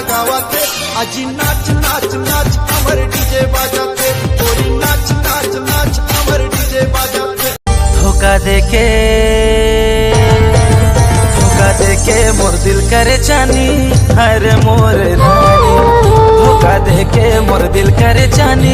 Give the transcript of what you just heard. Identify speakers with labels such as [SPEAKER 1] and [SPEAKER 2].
[SPEAKER 1] गावाते आजी नाच नाच नाच अमर डीजे बाजाते गोरी नाच नाच नाच अमर डीजे बाजाते
[SPEAKER 2] धोखा देके मोर दिल करे जानी हर मोर रानी धोखा देके मोर दिल करे जानी।